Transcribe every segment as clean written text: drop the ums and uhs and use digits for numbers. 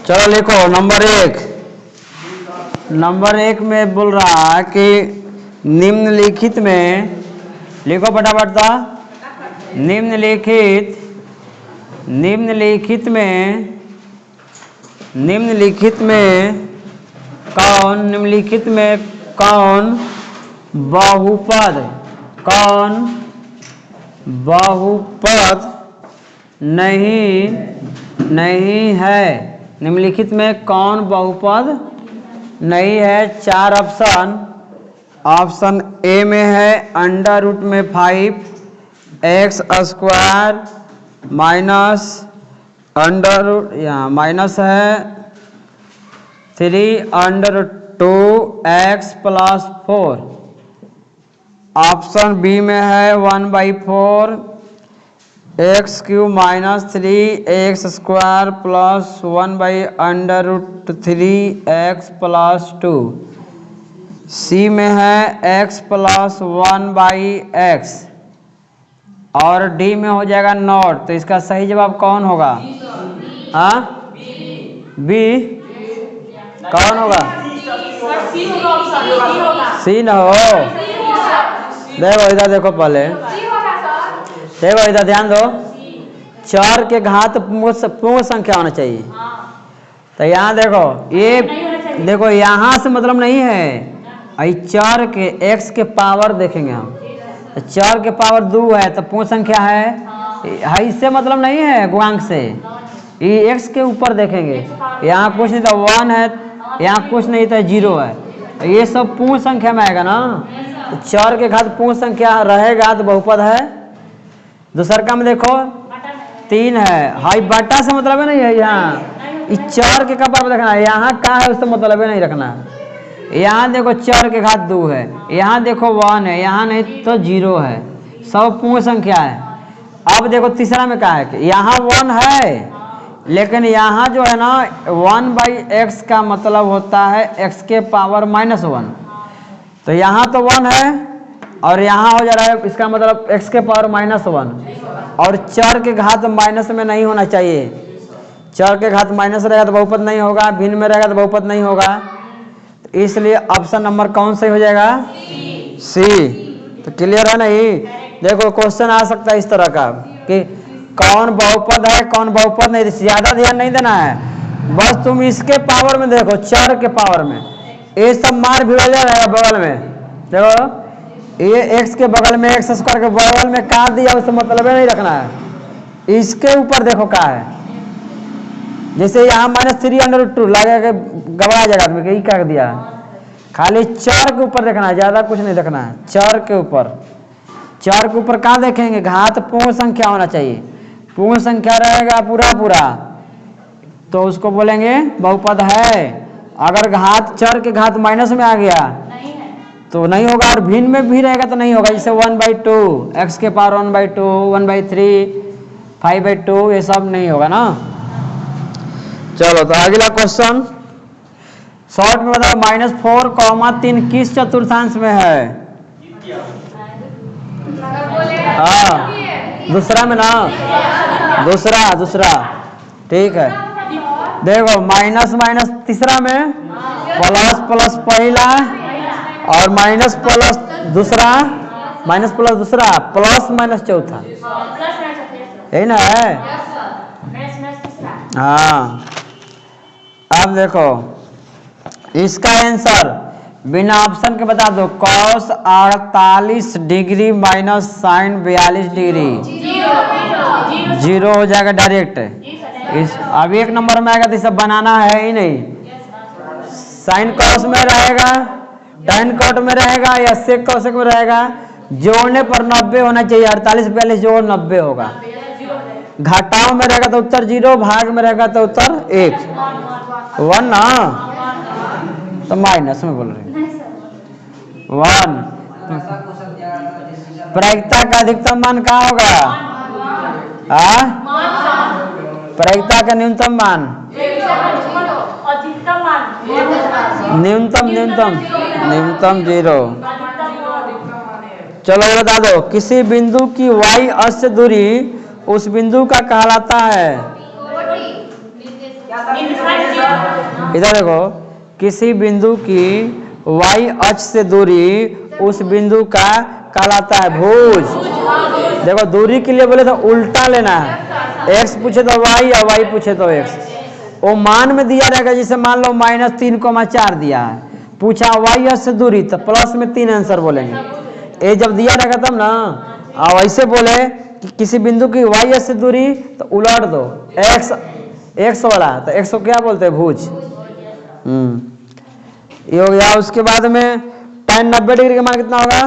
चलो लिखो नंबर एक में बोल रहा है कि निम्नलिखित में, लिखो फटाफट था, निम्नलिखित में कौन बहुपद नहीं है। निम्नलिखित में कौन बहुपद नहीं है। 4 ऑप्शन ए में है अंडर रूट में 5x² माइनस अंडर रूट, यहाँ माइनस है 3√2x + 4। ऑप्शन बी में है 1/4x³ minus 3x² plus 1/√3x + 2। सी में है x + 1/x और डी में हो जाएगा नॉट। तो इसका सही जवाब कौन होगा? हाँ, बी कौन होगा? सी ना हो। देखो इधर देखो, पहले देखो इधर ध्यान दो। 4 के घात पूर्ण संख्या होना चाहिए। तो यहाँ देखो, ये देखो यहाँ से मतलब नहीं है। 4 के x के पावर देखेंगे हम, 4 के पावर 2 है तो पूर्ण संख्या है। इससे मतलब नहीं है गुणांक से, ये x के ऊपर देखेंगे। यहाँ कुछ नहीं था 1 है, यहाँ कुछ नहीं था 0 है। ये सब पूर्ण संख्या में आएगा ना। तो 4 के घात पूर्ण संख्या रहेगा तो बहुपद है। दूसरा काम देखो 3 है, हाई बटा से मतलब नहीं है। यहाँ 4 के पावर देखना है, यहाँ कहाँ है उससे मतलब नहीं रखना है। यहाँ देखो 4 के घात 2 है, यहाँ देखो 1 है, यहाँ नहीं तो 0 है। सब पूर्ण संख्या है। अब देखो तीसरा में क्या है कि यहाँ 1 है, लेकिन यहाँ जो है ना 1/x का मतलब होता है x के पावर -1। तो यहाँ तो 1 है और यहाँ हो जा रहा है, इसका मतलब x के पावर -1। और 4 के घात माइनस में नहीं होना चाहिए। 4 के घात माइनस रहेगा तो बहुपद नहीं होगा, भिन्न में रहेगा तो बहुपद नहीं होगा। तो इसलिए ऑप्शन नंबर कौन सही हो जाएगा? सी। तो क्लियर है नहीं? देखो क्वेश्चन आ सकता है इस तरह का कि कौन बहुपद है कौन बहुपद नहीं। ज्यादा ध्यान नहीं देना है, बस तुम इसके पावर में देखो, 4 के पावर में ये सब मार भिड़ा रहेगा। बगल में देखो, ये x के बगल में x² के बगल में काट दिया, उससे मतलब नहीं रखना है। इसके ऊपर देखो क्या है, जैसे यहाँ -3√2 लगा के गबड़ा जाएगा आदमी के, क्या दिया। खाली 4 के ऊपर देखना है, ज्यादा कुछ नहीं देखना है। 4 के ऊपर कहाँ देखेंगे? घात पूर्ण संख्या होना चाहिए। पूर्ण संख्या रहेगा पूरा तो उसको बोलेंगे बहुपद है। अगर घात 4 के घात माइनस में आ गया तो नहीं होगा, और भिन्न में भी रहेगा तो नहीं होगा। जैसे 1/2 x के पावर 1/2 1/3 5/2 ये सब नहीं होगा ना। चलो तो अगला क्वेश्चन शॉर्ट में बताओ, -4, 3 किस चतुर्थांश में है? हाँ, दूसरा में ना, दूसरा ठीक है। देखो माइनस तीसरा में, प्लस पहला और माइनस दूसरा, प्लस चौथा, यही ना है। हाँ, अब देखो इसका आंसर बिना ऑप्शन के बता दो। cos 48 degree minus sin 42 degree 0 हो जाएगा डायरेक्ट। अब 1 नंबर में आएगा तो इसे बनाना है ही नहीं। साइन cos में रहेगा, tan cot में रहेगा या sec cosec में रहेगा। जोड़ने पर 90 होना चाहिए। 48 42 जोड़ 90 होगा। घटाव में रहेगा तो उत्तर 0, भाग में रहेगा तो उत्तर 1 ना, तो माइनस में बोल रहे 1। प्रायिकता का अधिकतम मान क्या होगा? प्रायिकता का न्यूनतम मान, न्यूनतम 0। चलो ये बता दो, किसी बिंदु की y अक्ष दूरी उस बिंदु का कहलाता है। इधर देखो, किसी बिंदु की y अक्ष से दूरी उस बिंदु का कहलाता है भुज। देखो दूरी के लिए बोले तो उल्टा लेना है, x पूछे तो y या y पूछे तो x। वो मान में दिया रहेगा, जैसे मान लो -3,4 दिया है, पूछा y से दूरी तो प्लस में 3 आंसर बोलेंगे। ये जब दिया रहेगा तब ना। और ऐसे बोले कि किसी बिंदु की y से दूरी तो उलट दो, x वाला तो x को क्या बोलते हैं भुज। ये हो गया। उसके बाद में tan 90 डिग्री का मान कितना होगा?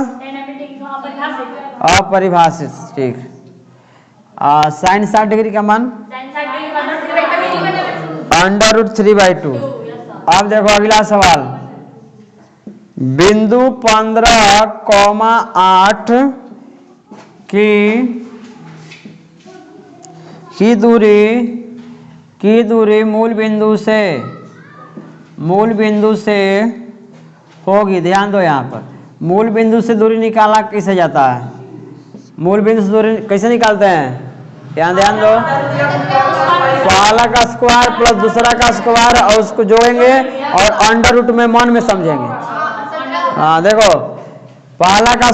अपरिभाषित, ठीक। sin 60 डिग्री का मान √3/2। अब देखो अगला सवाल, बिंदु 15,8 की दूरी मूल बिंदु से होगी। ध्यान दो, यहाँ पर मूल बिंदु से दूरी निकाला कैसे जाता है? मूल बिंदु से दूरी कैसे निकालते हैं? यहाँ ध्यान दो, पहला का स्क्वायर प्लस दूसरा का स्क्वायर और उसको जोड़ेंगे और √ में मन में समझेंगे। हाँ देखो, पहला का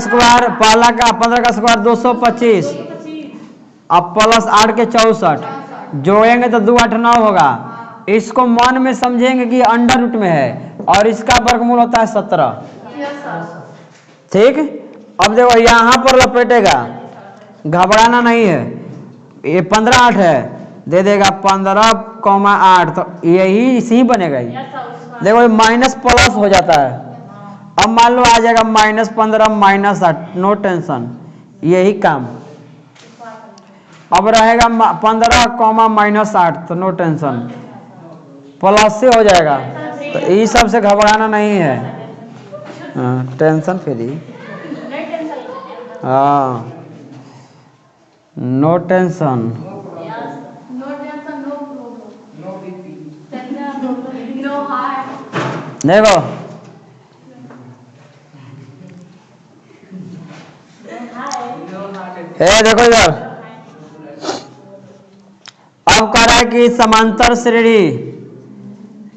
15 का स्क्वायर 225, अब प्लस 8 के 64, जोड़ेंगे तो 2 8 9 होगा। इसको मन में समझेंगे कि √ में है और इसका वर्गमूल होता है 17। ठीक। अब देखो यहाँ पर लपेटेगा, घबराना नहीं है। ये 15,8 है, दे देगा 15,8, तो यही इसी बनेगा ही। देखो ये माइनस प्लस हो जाता है। अब मान लो आ जाएगा -15 -8, नो टेंशन, यही काम। अब रहेगा 15, -8, तो नो टेंशन, प्लस से हो जाएगा। तो ये सब से घबराना नहीं है। हाँ, टेंशन फ्री। हाँ, नो टेंशन। देखो देखो इधर, अब कह रहा है कि समांतर श्रेणी,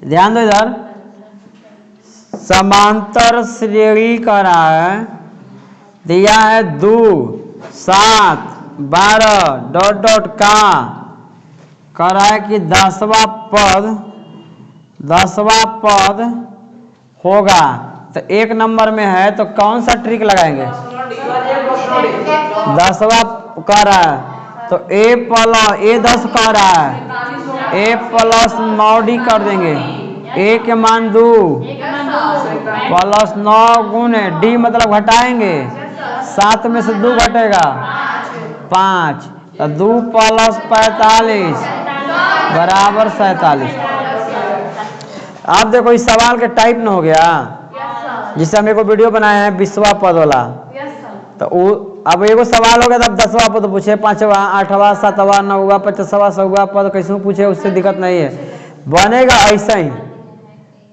ध्यान दो इधर, समांतर श्रेणी कह रहा है, दिया है 2 7 12 ... का कह रहा है कि 10वां पद होगा। तो 1 नंबर में है तो कौन सा ट्रिक लगाएंगे? 10वां कह रहा है तो a 10 कह रहा है, a + 9d कर देंगे। a के मान 2 + 9 गुणे d मतलब घटाएंगे, 7 में से 2 घटेगा 5, तो 2 + 45 = 47। आप देखो इस सवाल के टाइप न हो गया, जिससे हम एक वीडियो बनाए हैं 20वां पद वाला। तो अब एगो सवाल हो गया, तब 10वां पद पूछे, 5वां 8वां 7वां 9वां 50वां 100वां पद कैसे पूछे, उससे दिक्कत नहीं है, बनेगा ऐसा ही,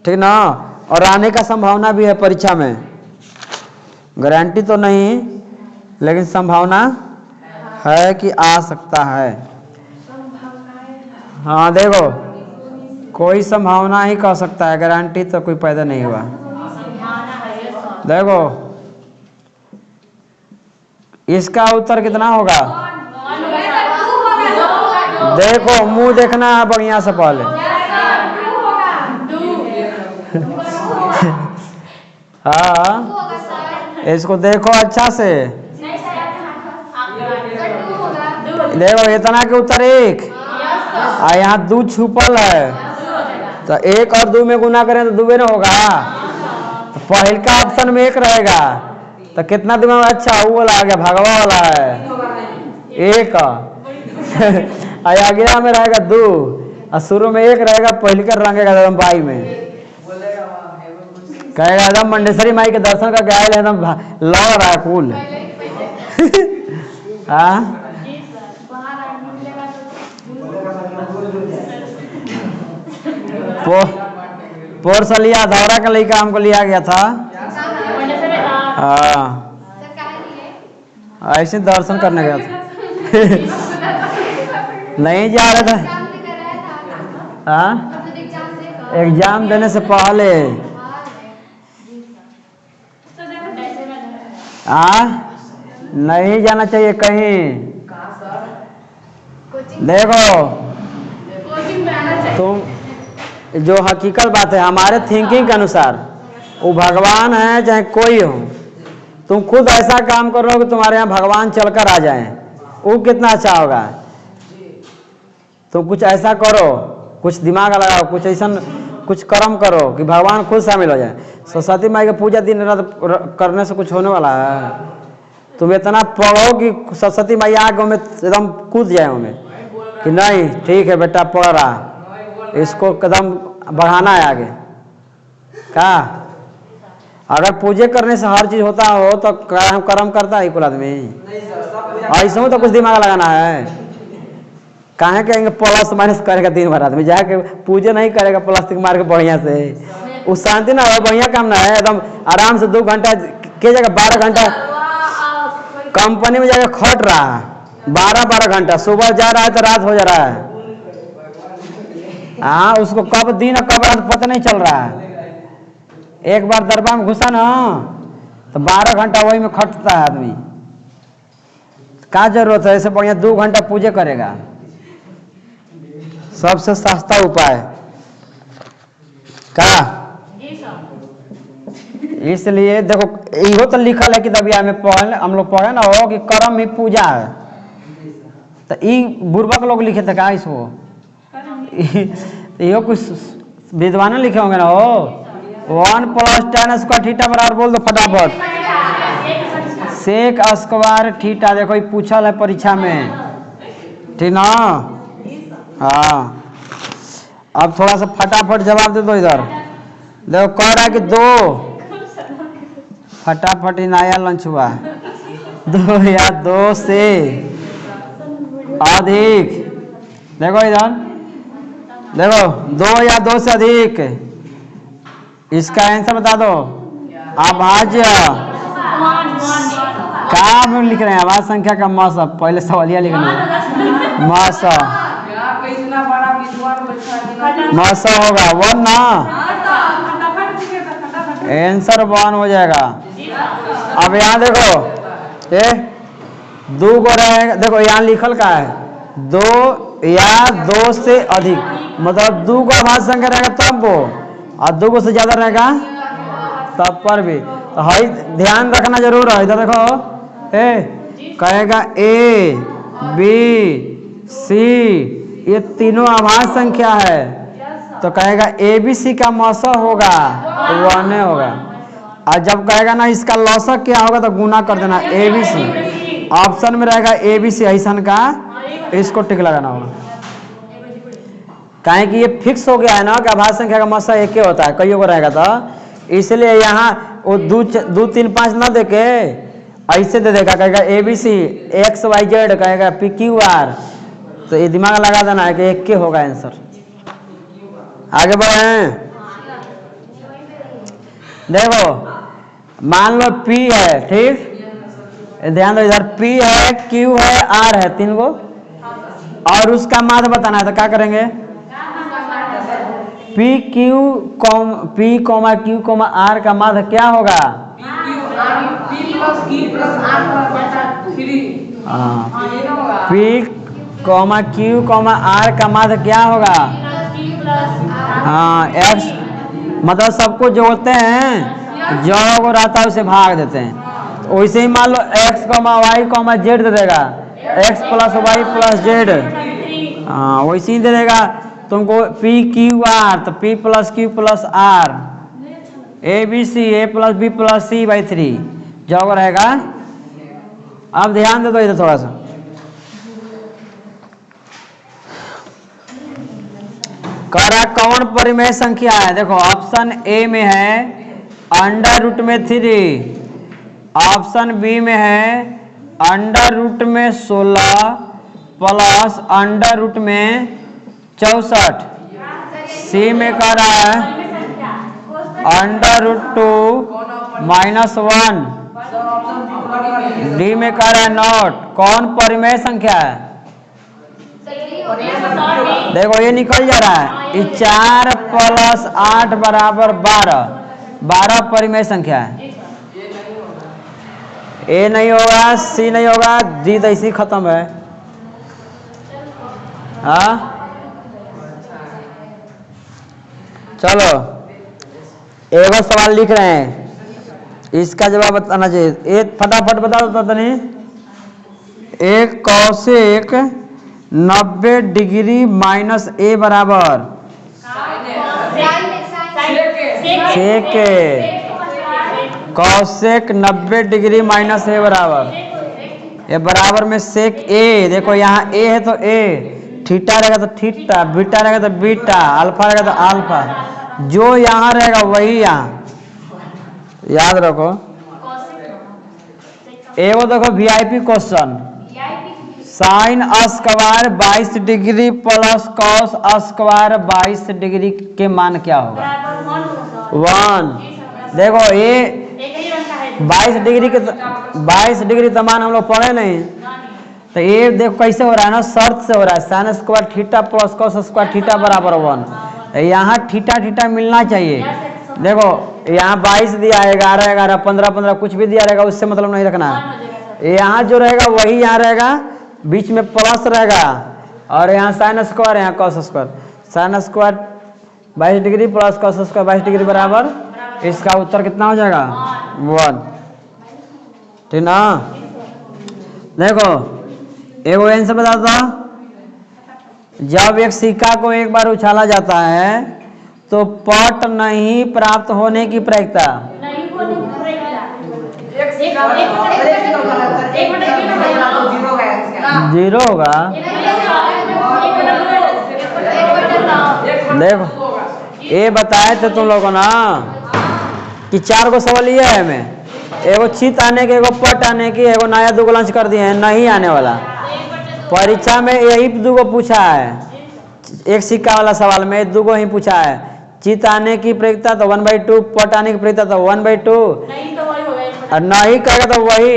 ठीक ना। और आने का संभावना भी है परीक्षा में, गारंटी तो नहीं लेकिन संभावना है कि आ सकता है। हाँ देखो, कोई संभावना ही कह सकता है, गारंटी तो कोई पैदा नहीं हुआ। देखो इसका उत्तर कितना होगा? देखो मुंह देखना है बढ़िया से पहले। हाँ इसको देखो अच्छा से, देखो इतना के उत्तर 1 और यहाँ 2 छुपल है, तो 1 और 2 में गुना करें तो 2 ना होगा। तो पहल का ऑप्शन में 1 रहेगा, तो कितना दिमाग अच्छा वो वाला आ गया, भागवा वाला है 1 अगला में रहेगा 2 और शुरू में 1 रहेगा, पहले का रंगेगा एकदम बाई में, कहेगा एकदम मंडेश्वरी माई के दर्शन का गया एकदम लग रहा है कूल। हाँ पोर्स लिया दौरा का लड़का हमको लिया गया था। हाँ ऐसे दर्शन करने गया था। नहीं जा रहा था, हाँ, एग्जाम देने से पहले नहीं जाना चाहिए कहीं। देखो तुम जो हकीकत बात है हमारे थिंकिंग के अनुसार, वो भगवान है चाहे कोई हो, तुम खुद ऐसा काम करो कि तुम्हारे यहाँ भगवान चलकर आ जाए, वो कितना अच्छा होगा। तुम कुछ ऐसा करो, कुछ दिमाग लगाओ, कुछ ऐसा कुछ कर्म करो कि भगवान खुद शामिल हो जाए। सरस्वती माई की पूजा दिन रात करने से कुछ होने वाला है? तुम इतना पढ़ो कि सरस्वती माई आगे में एकदम कूद जाए उनमें कि नहीं ठीक है बेटा पढ़ रहा, इसको कदम बढ़ाना है आगे का। अगर पूजे करने से हर चीज होता हो तो कर्म करता है कुल आदमी? ऐसे हो तो कुछ दिमाग लगाना है। काहे कहेंगे प्लस माइनस करेगा दिन भर आदमी, जाके पूजे नहीं करेगा प्लास्टिक मार के बढ़िया से, उस शांति ना हो, बढ़िया काम ना है। एकदम आराम से 2 घंटा के जगह 12 घंटा कंपनी में जाकर खट रहा है, 12 घंटा, सुबह जा रहा है तो रात हो जा रहा है। हाँ, उसको कब दिन और कब रात पता नहीं चल रहा है। एक बार दरबार में घुसा ना तो 12 घंटा वही में खटता है आदमी। क्या जरूरत है? ऐसे बढ़िया 2 घंटा पूजे करेगा, सबसे सस्ता उपाय का। इसलिए देखो इहो तो लिखल है कि दबिया में हम लोग पढ़े ना हो कि कर्म ही पूजा है, तो बुर्बक लोग लिखे थे क्या इसको? इहो कुछ विद्वान लिखे होंगे ना हो। 1 + tan स्क्वायर थीटा बराबर बोल दो फटाफट, सेक स्क्वायर थीटा। देखो ये पूछल है परीक्षा में, ठीक ना? हाँ, अब थोड़ा सा फटाफट जवाब दे दो इधर। देखो कह रहा है कि 2, फटाफट ही नया लंच हुआ, 2 या 2 से अधिक। देखो इधर, देखो 2 या 2 से अधिक, इसका आंसर बता दो। अभाज्य क्या लिख रहे हैं? आवाज संख्या का मस, पहले सवालिया लिखना है। मस होगा 1 ना, आंसर 1 हो जाएगा। अब यहाँ देखो 2 को रहेगा, देखो यहाँ लिखल का है 2 या 2 से अधिक, मतलब 2 को अभाज्य संख्या रहेगा तब वो, और 2 को से ज्यादा रहेगा तब पर भी। तो हाई ध्यान रखना जरूर है। इधर देखो कहेगा A B C, ये तीनों अभाज्य संख्या है, तो कहेगा ABC का मौसक होगा 1 होगा। और जब कहेगा ना इसका लौसक क्या होगा तो गुना कर देना ABC। ऑप्शन में रहेगा ABC ऐसा का, इसको टिक लगाना होगा। काहे कि ये फिक्स हो गया है ना कि अभाज्य संख्या का मौसक एक ही होता है, कईयों को रहेगा, तो इसलिए यहाँ वो 2 3 5 ना देके ऐसे दे देगा, कहेगा ABC XYZ, कहेगा PQR। तो ये दिमाग लगा देना है कि एक के होगा आंसर। आगे बढ़े, देखो मान लो P है, ठीक, ध्यान दो इधर P है, Q है, R है, 3 गो, और उसका माध्य बताना है। तो क्या करेंगे? P, Q, R का माध्य क्या होगा? P, Q, R का माध्य क्या होगा? हाँ, X, मतलब सबको जोड़ते हैं, जो को रहता है उसे भाग देते हैं। तो वैसे ही मान लो X, Y, Z दे देगा, X + Y + Z, हाँ वैसे ही दे देगा तुमको P, Q, R, तो P + Q + R, ABC A + B + C/3 जो रहेगा। अब ध्यान दे दो इधर थोड़ा सा, करा कौन परिमेय संख्या है? देखो ऑप्शन A में है √3, ऑप्शन B में है √16 प्लस √64, C में कह रहा है √2 -1, D में कह रहा है नॉट। कौन परिमेय संख्या है? देखो ये निकल जा रहा है, 4 + 8 बराबर 12, 12 परिमेय संख्या है। ए नहीं होगा, सी नहीं होगा, डी तो इसी खत्म है। हाँ चलो एगो सवाल लिख रहे हैं, इसका जवाब बताना चाहिए। एक फटाफट बता दो तो नहीं। एक कौशिक 90 डिग्री माइनस ए बराबर सेक कौशिक 90 डिग्री माइनस ए बराबर, ये बराबर में सेक ए। देखो यहाँ ए है तो ए, थीटा रहेगा तो थीटा, बीटा रहेगा तो बीटा, अल्फा रहेगा तो अल्फा, जो यहाँ रहेगा वही यहाँ याद रखो। एगो देखो VIP question, sine square 22 degree plus cos square 22 degree के मान क्या होगा? 1। देखो ये 22 डिग्री के 22 डिग्री का मान हम लोग पढ़े नहीं, तो ये देखो कैसे हो रहा है ना, शर्त से हो रहा है। Sine square theta plus cos square theta बराबर 1, यहाँ थीटा थीटा मिलना चाहिए। देखो यहाँ 22 दिया है, 11 11 15 15 कुछ भी दिया रहेगा, उससे मतलब नहीं रखना है। यहाँ जो रहेगा वही यहाँ रहेगा, बीच में प्लस रहेगा, और यहाँ साइन स्क्वायर, यहाँ cos square. Sine square 22 degree plus cos square 22 degree बराबर, इसका उत्तर कितना हो जाएगा? 1। ठीक ना। देखो एगो आंसर बताता, जब एक सिक्का को एक बार उछाला जाता है तो पट नहीं प्राप्त होने की प्रायिकता जीरो होगा। देखो ये बताए थे तुम लोगों ना कि 4 को सवाल ये है, हमें एगो चित आने के, एगो पट आने की, एगो नया दुगलंच कर दिए हैं, नहीं आने वाला। परीक्षा में यही 2 को पूछा है, एक सिक्का वाला सवाल में 2 को ही पूछा है। चित आने की प्रायिकता तो 1/2, पट आने की प्रायिकता तो 1/2, और नहीं करेगा तो वही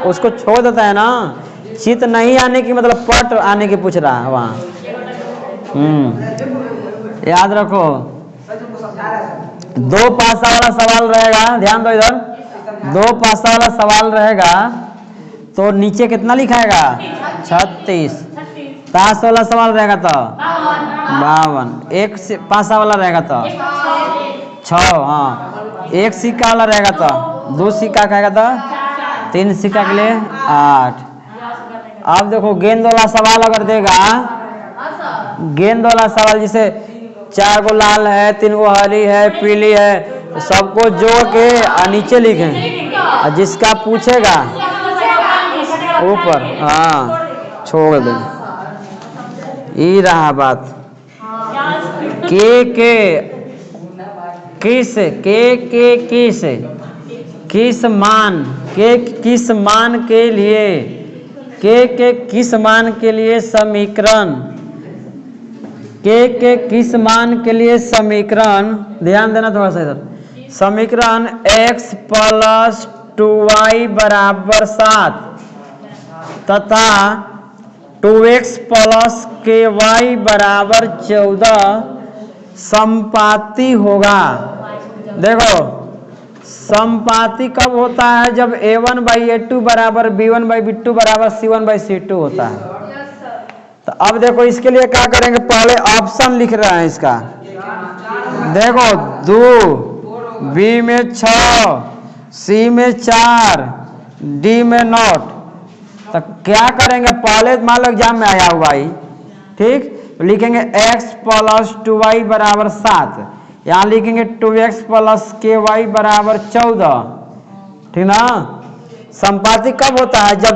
उसको छोड़ देता है ना। चित नहीं आने की मतलब पट आने की पूछ रहा है वहाँ। याद रखो, 2 पासा वाला सवाल रहेगा, ध्यान दो इधर। 2 पासा वाला सवाल रहेगा तो नीचे कितना लिखाएगा? 36। ताश वाला सवाल रहेगा तो 52। एक पासा वाला रहेगा तो 6। हाँ, एक सिक्का वाला रहेगा तो 2 सिक्का कहेगा तो 3 सिक्का के लिए 8। अब देखो गेंद वाला सवाल अगर देगा, गेंद वाला सवाल जैसे 4 को लाल है, 3 को हरी है, पीली है, तो सबको जोड़ के नीचे लिखें, और जिसका पूछेगा ऊपर, हाँ छोड़ दे। ये रहा बात। के किस किस मान के किस मान के लिए के किस मान के लिए समीकरण के किस मान के लिए समीकरण, ध्यान देना थोड़ा सा इधर। समीकरण x + 2y = 7 तथा 2x + ky = 14 समपाती होगा। देखो समपाती कब होता है? जब a1/a2 = b1/b2 = c1/c2 होता है। तो अब देखो इसके लिए क्या करेंगे, पहले ऑप्शन लिख रहे हैं इसका। देखो 2, बी में 6, सी में 4, डी में 9। तो क्या करेंगे, पहले मान लो एग्जाम में आया हुआ ही, ठीक, लिखेंगे x + 2y = 7, यहाँ लिखेंगे 2x + ky = 14। ठीक ना। संपाती कब होता है? जब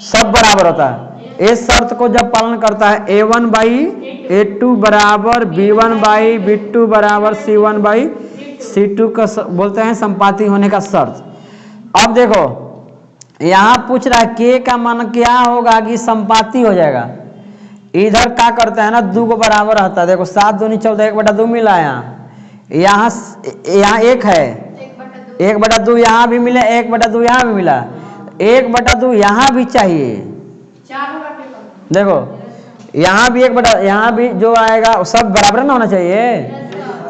सब बराबर होता है। इस शर्त को जब पालन करता है, a1/a2 = b1/b2 = c1/c2 का बोलते हैं संपाती होने का शर्त। अब देखो यहाँ पूछ रहा है k का मान क्या होगा कि संपाती हो जाएगा। इधर क्या करते हैं ना, 2 को बराबर रहता है। देखो 7 दूनी 14, 1/2 मिला यहाँ 1 है, 1/2 यहाँ भी मिला, 1/2 यहाँ भी मिला, 1/2 यहाँ भी चाहिए। देखो यहाँ भी 1/2, यहाँ भी जो आएगा सब बराबर ना होना चाहिए।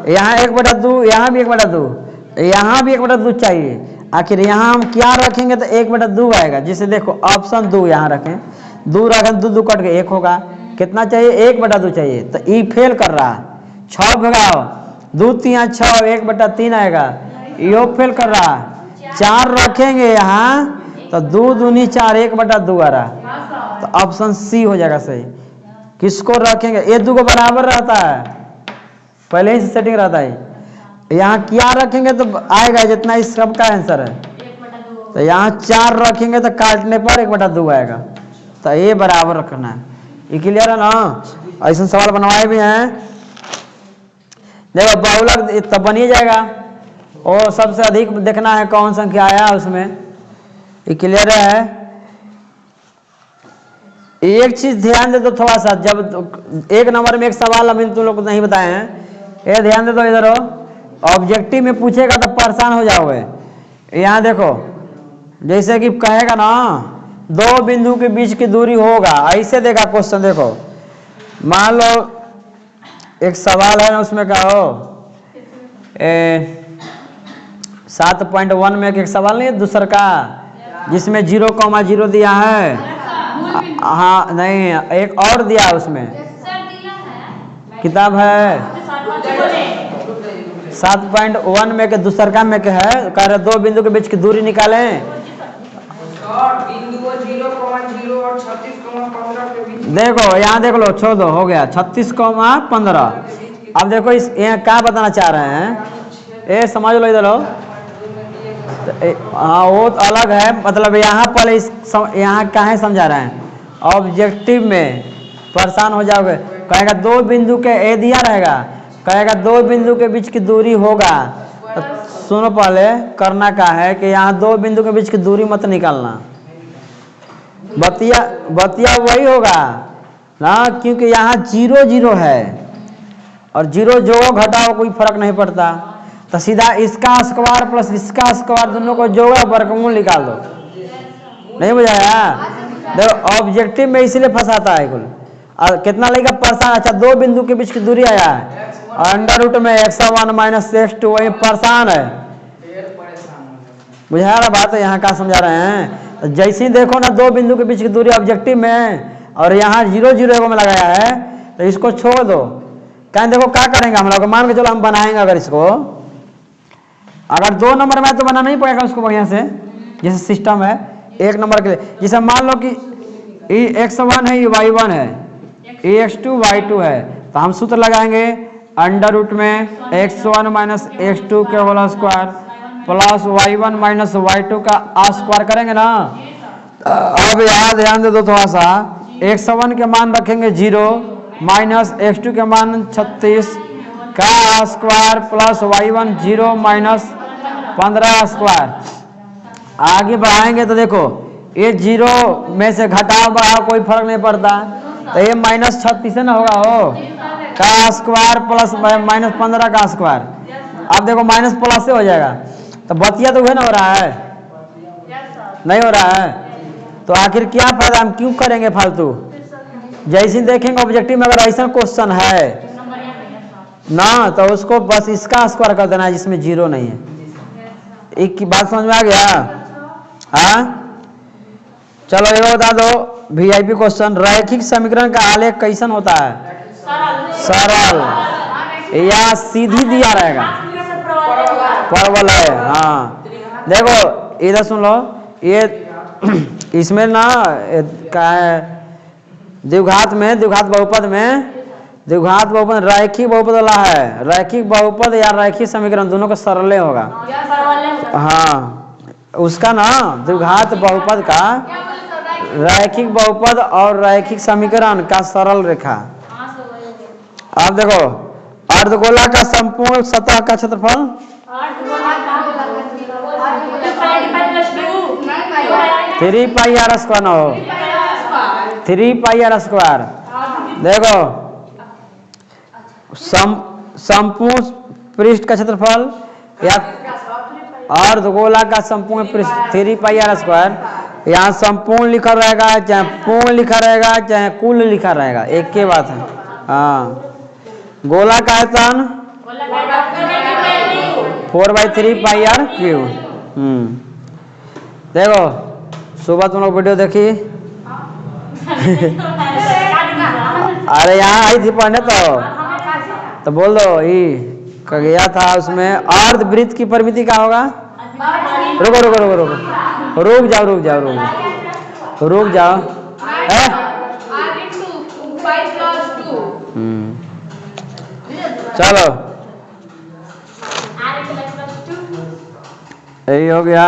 यहाँ 1/2, यहाँ भी 1/2, यहाँ भी 1/2 चाहिए। आखिर यहाँ हम क्या रखेंगे तो 1/2 आएगा। जिसे देखो ऑप्शन 2 यहाँ रखें, 2 रखें, 2 कट के 1 होगा। कितना चाहिए? 1/2 चाहिए। तो ई फेल कर रहा है। 6 भगाओ, 2 3 6, 1/3 आएगा। यो फेल कर रहा है। 4 रखेंगे यहाँ तो 2 दूनी 4, 1/2 आ रहा। तो ऑप्शन सी हो जाएगा सही। किसको रखेंगे? ये 2 को बराबर रहता है, पहले ही से सेटिंग रहता है। यहाँ क्या रखेंगे तो आएगा जितना इस सब का आंसर है। तो यहाँ 4 रखेंगे तो काटने पर 1/2 आएगा। तो ये बराबर रखना है। ये क्लियर है ना? ऐसे सवाल बनवाए भी हैं। देखो बहुलक तब बन ही जाएगा, और सबसे अधिक देखना है कौन संख्या आया उसमें। ये क्लियर है? एक चीज ध्यान दे दो थोड़ा सा, जब 1 नंबर में एक सवाल अभी तुम लोग को नहीं बताए हैं, ये ध्यान दे दो। इधर हो, ऑब्जेक्टिव में पूछेगा तो परेशान हो जाओगे। यहाँ देखो, जैसे कि कहेगा ना 2 बिंदु के बीच की दूरी होगा, ऐसे देगा क्वेश्चन। देखो मान लो एक सवाल है ना, उसमें कहो 7.1 में एक सवाल नहीं है दूसरा का, जिसमें 0,0 दिया है। हाँ नहीं, एक और दिया है उसमें, किताब है 7.1 में के दूसरा में के है, कह रहे 2 बिंदु के बीच की दूरी निकालें। देखो यहाँ देख लो, छोड़ दो, हो गया 36,15। अब देखो इस यहाँ क्या बताना चाह रहे हैं, ये समझ लो इधर हो। हाँ वो तो अलग है, मतलब यहाँ पहले यहाँ काहे समझा रहे हैं। ऑब्जेक्टिव में परेशान हो जाओगे, कहेगा 2 बिंदु के ए दिया रहेगा, कहेगा 2 बिंदु के बीच की दूरी होगा। तो सुनो, पहले करना क्या है कि यहाँ 2 बिंदु के बीच की दूरी मत निकालना, बतिया वही होगा ना, क्योंकि यहाँ 0 0 है और 0 जो घटाओ कोई फर्क नहीं पड़ता। तो सीधा इसका स्क्वायर प्लस इसका स्क्वायर दोनों को जोड़ा, वर्गमूल निकाल दो। नहीं बुझाया? देखो ऑब्जेक्टिव में इसलिए फंसाता है कुल। और कितना लगेगा परेशान? अच्छा 2 बिंदु के बीच की दूरी आया है, अंडर रूट में x1 - x2, वही परेशान है। बुझा रहा बात है? यहाँ क्या समझा रहे हैं? तो जैसे ही देखो ना 2 बिंदु के बीच की दूरी ऑब्जेक्टिव में, और यहाँ 0 0 में लगाया है, तो इसको छोड़ दो। कहें देखो क्या करेंगे हम लोग, मान के चलो हम बनाएंगे। अगर इसको अगर 2 नंबर में तो बनाना ही पड़ेगा उसको बढ़िया से, जैसे सिस्टम है 1 नंबर के लिए। जैसे मान लो कि x1 है, y1 है, x2 y2 है, तो हम सूत्र लगाएंगे अंडर रूट में x1 - x2 के whole square plus y1 - y2 का स्क्वायर करेंगे ना। अब यहाँ ध्यान दे दो थोड़ा सा, x1 के मान रखेंगे 0 माइनस x2 के मान 36 का square plus y1 0 minus 15 square. आगे बढ़ाएंगे तो देखो ये 0 में से घटाओ बढ़ाओ कोई फर्क नहीं पड़ता, तो ये -36 ना होगा, हो का स्क्वायर प्लस -15 का स्क्वायर। अब देखो माइनस प्लस से हो जाएगा, तो बतिया तो वही ना हो रहा है, नहीं हो रहा है। तो आखिर क्या फायदा, हम क्यों करेंगे फालतू। जैसे देखेंगे ऑब्जेक्टिव में अगर ऐसा क्वेश्चन है ना, तो उसको बस इसका स्क्वायर कर देना है जिसमें 0 नहीं है। एक की बात समझ में आ गया? हाँ चलो ये बता दो, वीआईपी क्वेश्चन, रैखिक समीकरण का आलेख कैसन होता है? सरल या सीधी दिया रहेगा? परवल है। हाँ देखो इधर सुन लो, ये इसमें ना क्या है, द्विघात बहुपद में रैखिक बहुपद वाला है। रैखिक बहुपद या रैखिक समीकरण दोनों का सरल होगा। हाँ उसका ना द्विघात बहुपद का, रैखिक बहुपद और रैखिक समीकरण का सरल रेखा। आप देखो अर्धगोला का संपूर्ण सतह का क्षेत्रफल 3πr² ना हो, 3πr²। देखो संपूर्ण पृष्ठ का क्षेत्रफल या अर्धगोला का संपूर्ण पृष्ठ 3πr², यहाँ संपूर्ण लिखा रहेगा, चाहे पूर्ण लिखा रहेगा, चाहे कुल लिखा रहेगा, एक के बात है। हाँ, गोला का आयतन 4/3 पाई आर क्यू। देखो सुबह तुम लोग वीडियो देखी अरे यहाँ आई थी पढ़ने तो बोल दो ये गया था उसमें अर्धवृत्त की परिमिति क्या होगा? रुको रुको रुको रुको रुक जाओ रुक जाओ रुक जाओ है? चलो यही हो गया।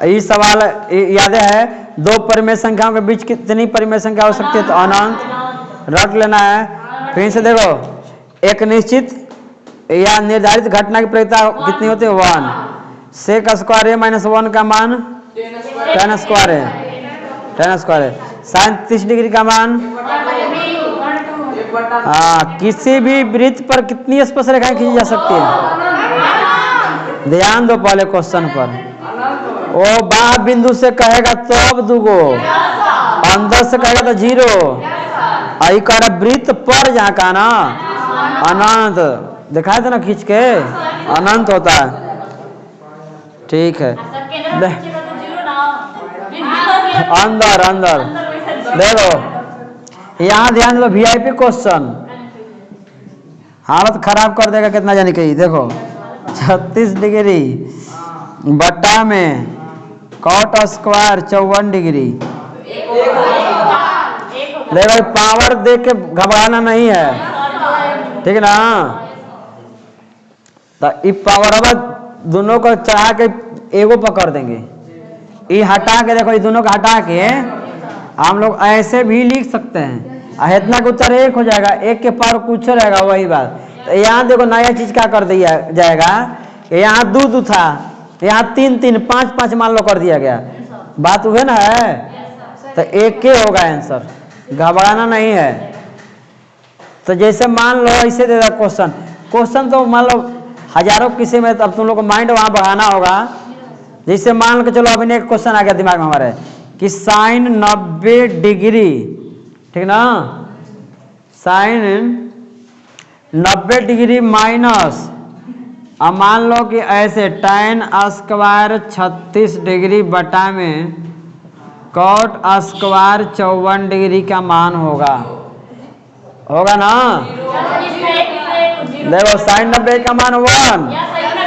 ये सवाल याद है, दो परिमेय संख्याओं के बीच कितनी परिमेय संख्या हो सकती है? तो अनंत रट लेना है। फिर से देखो, एक निश्चित या निर्धारित घटना की प्रयोगिता कितनी होती है? 1। सेक स्क्वायर ए माइनस 1 का मान 10 स्क्वायर है, 10 स्क्वायर है। साइन 30 डिग्री का मान किसी भी वृत्त पर कितनी स्पर्श रेखाएं खींची जा सकती है? ध्यान दो पहले क्वेश्चन पर। ओ बाह बिंदु से कहेगा तो अब दुगो, अंदर से कहेगा तो 0। आई कर वृत्त पर जहाँ का ना अनंत दिखाए थे ना खींच के, अनंत होता है। ठीक है, अंदर अंदर देखो, यहाँ ध्यान दो। VIP क्वेश्चन हालत खराब कर देगा कितना जाने की। देखो 36 डिग्री बट्टा में कॉट स्क्वायर 54 डिग्री। देखो पावर देख के घबराना नहीं है, ठीक है ना? तो ये पावर अब दोनों को चढ़ा के एगो पकड़ देंगे। ये हटा के देखो, ये दोनों को हटा के हम लोग ऐसे भी लिख सकते हैं। इतना का उत्तर 1 हो जाएगा, 1 के पावर कुछ रहेगा, वही बात। तो यहाँ देखो नया चीज क्या कर दिया जाएगा, यहाँ 2 था, यहाँ 3 5 मान लो कर दिया गया। बात हुए ना है, तो 1 के होगा आंसर, घबराना नहीं है। तो जैसे मान लो ऐसे दे रहा क्वेश्चन तो मान लो हजारों किसी में, तब तुम लोग को माइंड वहां बढ़ाना होगा। जैसे मान के चलो अभी एक क्वेश्चन आ गया दिमाग में हमारे कि साइन 90 डिग्री, ठीक ना? साइन 90 डिग्री माइनस, अब मान लो कि ऐसे tan स्क्वायर 36 डिग्री बटा में कॉट स्क्वायर 54 डिग्री का मान होगा ना? देखो साइन 90 का मान 1,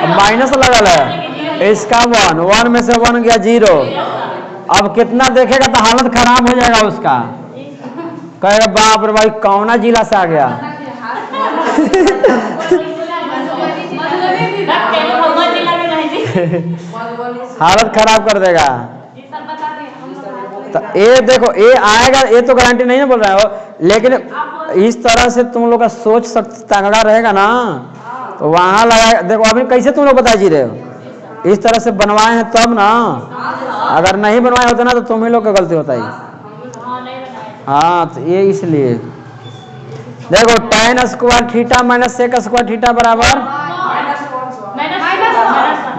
अब माइनस लगल है, इसका 1 में से 1 गया 0। अब कितना देखेगा तो हालत खराब हो जाएगा उसका, कहेगा बाप रे भाई कौना जिला से आ गया। हालत खराब कर देगा। तो ये देखो ये आएगा, ये तो गारंटी नहीं ना बोल रहा हो, लेकिन इस तरह से तुम लोग का सोच तगड़ा रहेगा ना, तो वहां लगा। देखो अभी कैसे तुम लोग बता जी रहे हो, इस तरह से बनवाए हैं तब ना। अगर नहीं बनवाए होते ना तो तुम ही लोग का गलती होता है। हाँ, तो ये इसलिए देखो tan square theta minus sec square theta बराबर,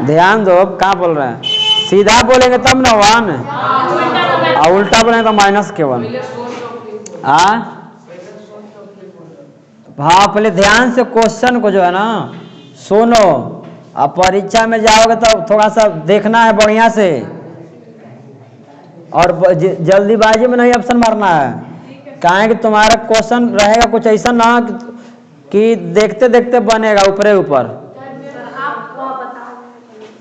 ध्यान दो क्या बोल रहे हैं। सीधा बोलेंगे तब ना 1, और उल्टा बोलेंगे तो माइनस के 1। हाँ, पहले ध्यान से क्वेश्चन को जो है ना सुनो। अब परीक्षा में जाओगे तो थोड़ा सा देखना है बढ़िया से, और जल्दीबाजी में नहीं ऑप्शन मारना है। कहें कि तुम्हारा क्वेश्चन रहेगा कुछ ऐसा ना कि देखते देखते बनेगा ऊपरे ऊपर।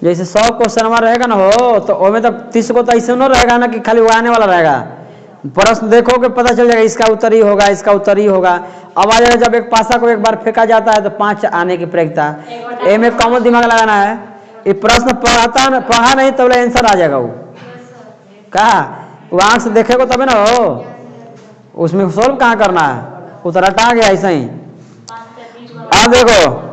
जैसे 100 क्वेश्चन हमारा रहेगा ना हो, तो उसमें तो 30 को तो ऐसे ना रहेगा ना कि खाली उड़ाने वाला रहेगा। प्रश्न देखोगे पता चल जाएगा इसका उत्तर ही होगा, इसका उत्तर ही होगा। अब आ जाएगा जब एक पासा को एक बार फेंका जाता है तो 5 आने की प्रयोगिता। में कम दिमाग लगाना है। ये प्रश्न पढ़ा नहीं तब आंसर आ जाएगा। वो कहा वो आंख से देखेगा तब ना हो, उसमें सोल्व कहाँ करना है, उत्तर हटा गया ऐसा ही। अब देखो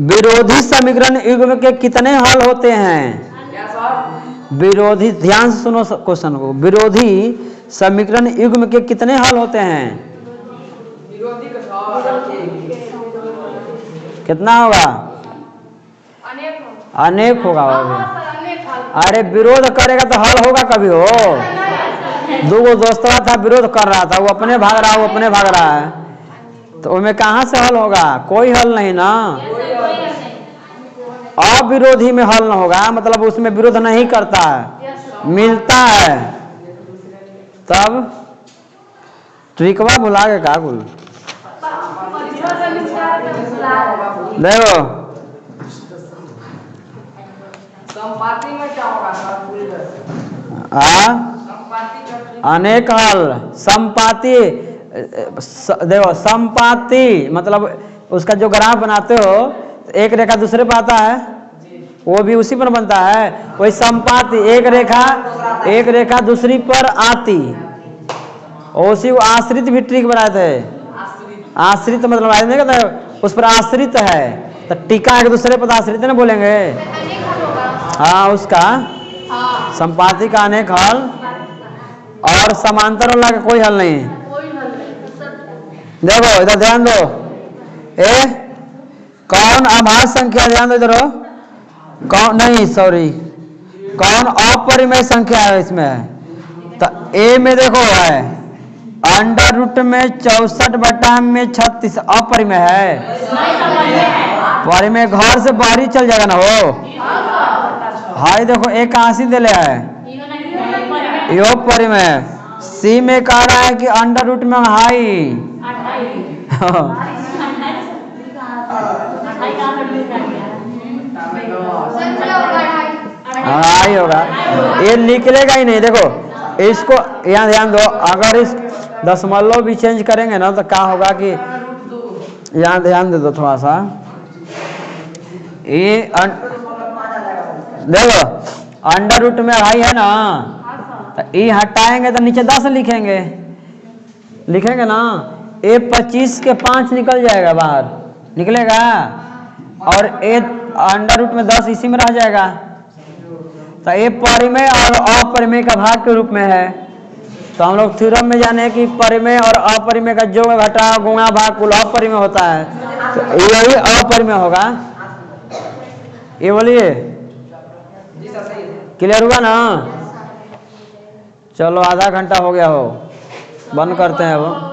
विरोधी समीकरण युग्म के कितने हल होते हैं? विरोधी, ध्यान से सुनो क्वेश्चन को। विरोधी समीकरण युग्म के कितने हल होते हैं? कितना होगा? अनेक होगा वो भी। अरे विरोध करेगा तो हल होगा कभी हो। दो दोस्तवा था विरोध कर रहा था, वो अपने भाग रहा है, वो अपने भाग रहा है, तो उसमें कहाँ से हल होगा? कोई हल नहीं ना। अविरोधी में हल न होगा, मतलब उसमें विरोध नहीं करता है, मिलता है। तब ट्रिकवा भुला के का कुल देखो संपाति में क्या होगा अनेक हल। संपाति देखो, संपाति मतलब उसका जो ग्राफ बनाते हो एक रेखा दूसरे पर आता है, वो भी उसी पर बनता है। वही संपाति, एक रेखा दूसरी पर आती, और उसी को आश्रित भी ट्रिक बनाए थे। आश्रित मतलब नहीं कहते उस पर आश्रित है, तो टीका एक दूसरे पर आश्रित ना बोलेंगे। हाँ, उसका संपाति का अनेक हल, और समांतर वाला का कोई हल नहीं। देखो इधर ध्यान दो, कौन आभास संख्या, ध्यान दो इधर, कौन नहीं सॉरी कौन अपरिमेय संख्या है इसमें? तो ए में देखो है अंडर रूट में 64/36 अपरिमेय है। परिमेय घर से बाहर ही चल जाएगा ना हो। हाई देखो एक आंसी दिले है, यो परिमेय। सी में कह रहा है कि अंडर रूट में हाई हाई होगा, ये निकलेगा ही नहीं। देखो इसको यहाँ ध्यान दो, अगर इस दशमलव भी चेंज करेंगे ना तो क्या होगा कि यहाँ ध्यान दे दो थोड़ा सा, ये देखो अंडर रूट में हाई है ना, तो ये हटाएंगे तो नीचे 10 लिखेंगे ना, ए 25 के 5 निकल जाएगा बाहर, निकलेगा, और ए अंडर रूट में 10 इसी में रह जाएगा। तो ये परिमेय और अपरिमेय का भाग के रूप में है। तो हम लोग थ्योरम में जाने कि परिमेय और अपरिमेय का जोड़ घटा गुणा भाग कुल अपरिमेय होता है, तो यही अपरिमेय होगा। ये बोलिए क्लियर हुआ ना? चलो आधा घंटा हो गया हो, बंद करते हैं अब।